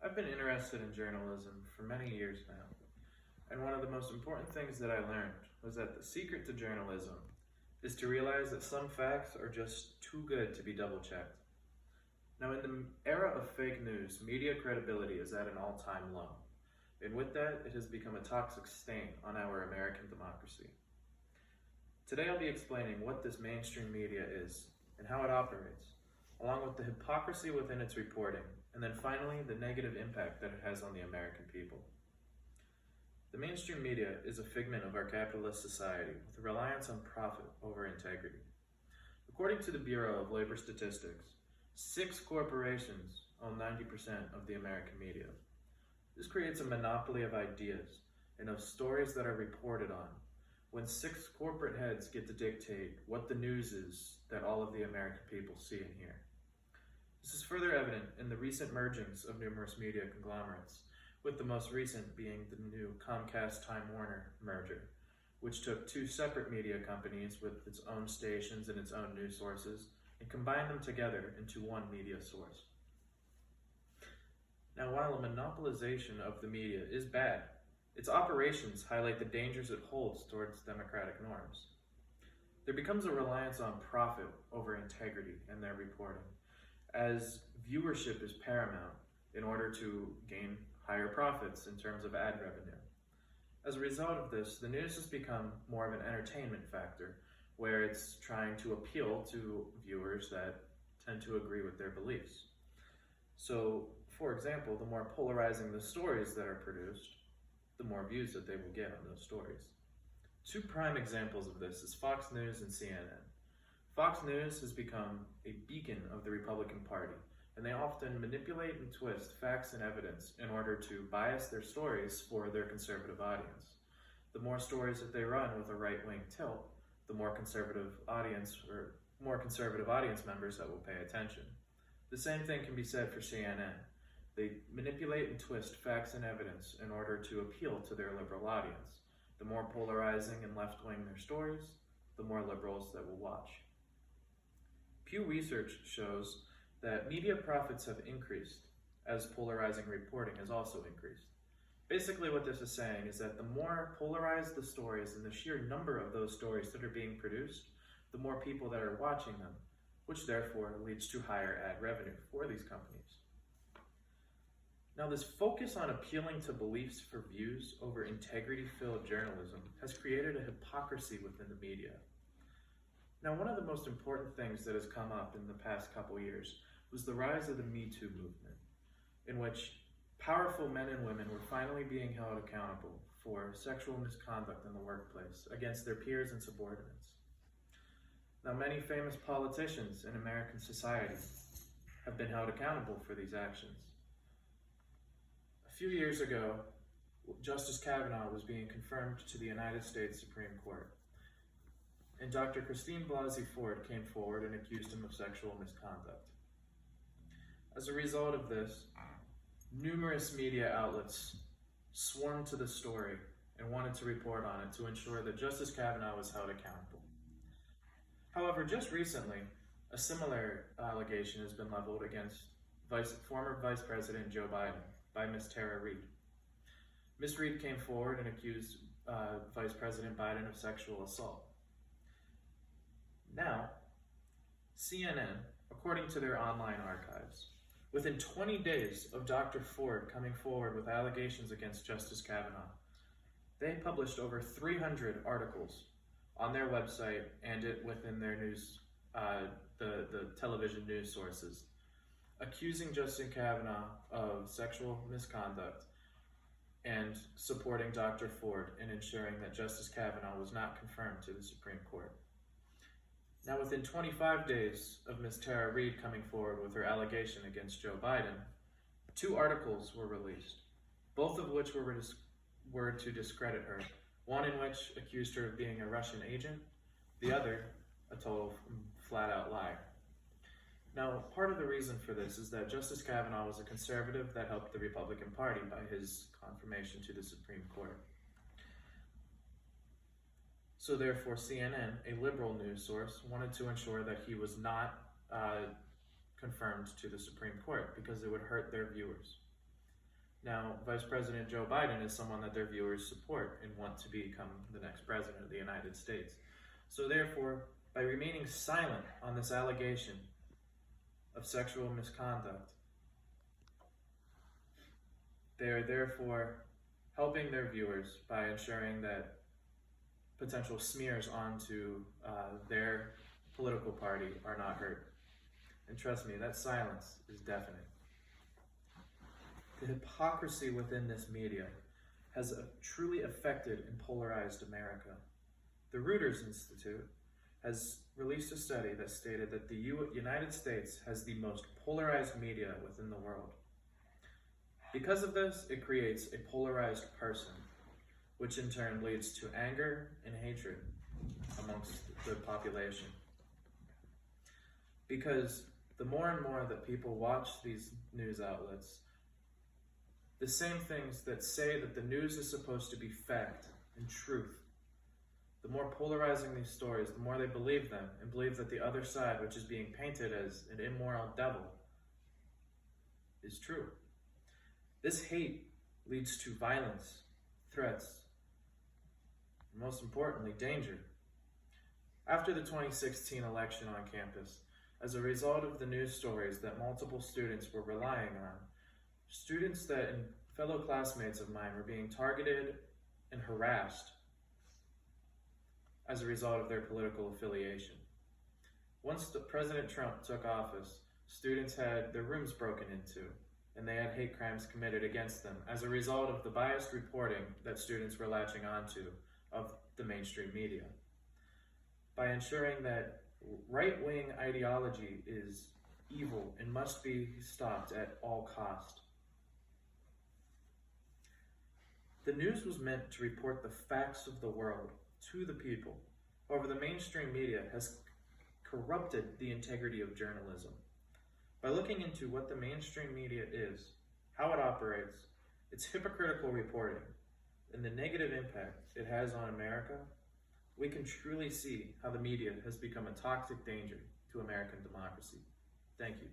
I've been interested in journalism for many years now, and one of the most important things that I learned was that the secret to journalism is to realize that some facts are just too good to be double-checked. Now, in the era of fake news, media credibility is at an all-time low, and with that, it has become a toxic stain on our American democracy. Today, I'll be explaining what this mainstream media is and how it operates, along with the hypocrisy within its reporting, and then finally, the negative impact that it has on the American people. The mainstream media is a figment of our capitalist society with a reliance on profit over integrity. According to the Bureau of Labor Statistics, 6 corporations own 90% of the American media. This creates a monopoly of ideas and of stories that are reported on, when 6 corporate heads get to dictate what the news is that all of the American people see and hear. This is further evident in the recent mergings of numerous media conglomerates, with the most recent being the new Comcast-Time Warner merger, which took 2 separate media companies with its own stations and its own news sources and combined them together into one media source. Now, while a monopolization of the media is bad, its operations highlight the dangers it holds towards democratic norms. There becomes a reliance on profit over integrity in their reporting, as viewership is paramount in order to gain higher profits in terms of ad revenue. As a result of this, the news has become more of an entertainment factor, where it's trying to appeal to viewers that tend to agree with their beliefs. So, for example, the more polarizing the stories that are produced, the more views that they will get on those stories. 2 prime examples of this is Fox News and CNN. Fox News has become a beacon of the Republican Party, and they often manipulate and twist facts and evidence in order to bias their stories for their conservative audience. The more stories that they run with a right-wing tilt, the more conservative audience members that will pay attention. The same thing can be said for CNN. They manipulate and twist facts and evidence in order to appeal to their liberal audience. The more polarizing and left-wing their stories, the more liberals that will watch. Pew Research shows that media profits have increased as polarizing reporting has also increased. Basically, what this is saying is that the more polarized the stories and the sheer number of those stories that are being produced, the more people that are watching them, which therefore leads to higher ad revenue for these companies. Now, this focus on appealing to beliefs for views over integrity-filled journalism has created a hypocrisy within the media. Now, one of the most important things that has come up in the past couple years was the rise of the Me Too movement, in which powerful men and women were finally being held accountable for sexual misconduct in the workplace against their peers and subordinates. Now, many famous politicians in American society have been held accountable for these actions. A few years ago, Justice Kavanaugh was being confirmed to the United States Supreme Court, and Dr. Christine Blasey Ford came forward and accused him of sexual misconduct. As a result of this, numerous media outlets swarmed to the story and wanted to report on it to ensure that Justice Kavanaugh was held accountable. However, just recently, a similar allegation has been leveled against former Vice President Joe Biden by Ms. Tara Reade. Ms. Reade came forward and accused Vice President Biden of sexual assault. Now, CNN, according to their online archives, within 20 days of Dr. Ford coming forward with allegations against Justice Kavanaugh, they published over 300 articles on their website and within their news, the television news sources, accusing Justice Kavanaugh of sexual misconduct and supporting Dr. Ford in ensuring that Justice Kavanaugh was not confirmed to the Supreme Court. Now, within 25 days of Ms. Tara Reade coming forward with her allegation against Joe Biden, 2 articles were released, both of which were to discredit her, one in which accused her of being a Russian agent, the other a total flat-out lie. Now, part of the reason for this is that Justice Kavanaugh was a conservative that helped the Republican Party by his confirmation to the Supreme Court. So therefore, CNN, a liberal news source, wanted to ensure that he was not confirmed to the Supreme Court because it would hurt their viewers. Now, Vice President Joe Biden is someone that their viewers support and want to become the next president of the United States. So therefore, by remaining silent on this allegation of sexual misconduct, they are therefore helping their viewers by ensuring that potential smears onto their political party are not heard. And trust me, that silence is deafening. The hypocrisy within this media has truly affected and polarized America. The Reuters Institute has released a study that stated that the United States has the most polarized media within the world. Because of this, it creates a polarized person, which in turn leads to anger and hatred amongst the population. Because the more and more that people watch these news outlets, the same things that say that the news is supposed to be fact and truth, the more polarizing these stories, the more they believe them and believe that the other side, which is being painted as an immoral devil, is true. This hate leads to violence, threats, and most importantly, danger. After the 2016 election on campus, as a result of the news stories that multiple students were relying on, students that and fellow classmates of mine were being targeted and harassed as a result of their political affiliation. Once President Trump took office, students had their rooms broken into, and they had hate crimes committed against them as a result of the biased reporting that students were latching onto of the mainstream media. By ensuring that right-wing ideology is evil and must be stopped at all cost. The news was meant to report the facts of the world to the people. However, the mainstream media has corrupted the integrity of journalism. By looking into what the mainstream media is, how it operates, its hypocritical reporting, and the negative impact it has on America, we can truly see how the media has become a toxic danger to American democracy. Thank you.